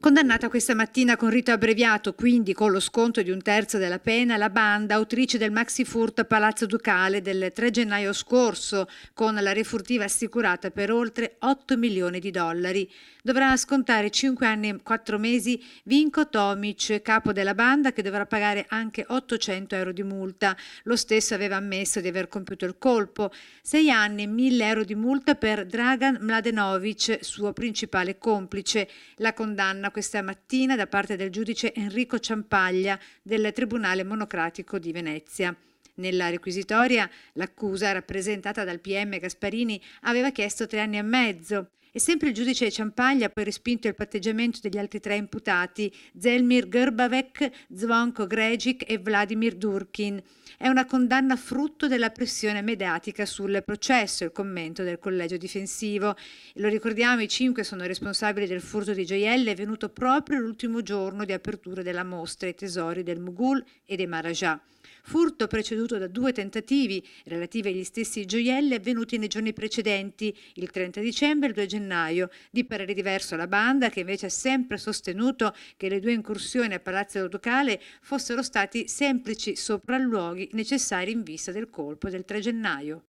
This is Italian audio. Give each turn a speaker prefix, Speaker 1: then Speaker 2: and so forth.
Speaker 1: Condannata questa mattina con rito abbreviato, quindi con lo sconto di un terzo della pena, la banda autrice del maxi furto a Palazzo Ducale del 3 gennaio scorso, con la refurtiva assicurata per oltre 8 milioni di dollari. Dovrà scontare 5 anni e 4 mesi Vinko Tomic, capo della banda, che dovrà pagare anche 800 euro di multa. Lo stesso aveva ammesso di aver compiuto il colpo. 6 anni e 1000 euro di multa per Dragan Mladenovic, suo principale complice. La condanna questa mattina da parte del giudice Enrico Ciampaglia del Tribunale Monocratico di Venezia. Nella requisitoria l'accusa, rappresentata dal PM Gasparini, aveva chiesto 3 anni e mezzo. E sempre il giudice Ciampaglia ha poi respinto il patteggiamento degli altri 3 imputati, Zelmir Gerbavec, Zvonko Gregic e Vladimir Durkin. È una condanna frutto della pressione mediatica sul processo, il commento del collegio difensivo. E lo ricordiamo, i 5 sono responsabili del furto di gioielli avvenuto proprio l'ultimo giorno di apertura della mostra, i tesori del Mughul e dei Maharajà. Furto preceduto da 2 tentativi relativi agli stessi gioielli avvenuti nei giorni precedenti, il 30 dicembre e il 2 gennaio. Di parere diverso la banda, che invece ha sempre sostenuto che le 2 incursioni a Palazzo Ducale fossero stati semplici sopralluoghi necessari in vista del colpo del 3 gennaio.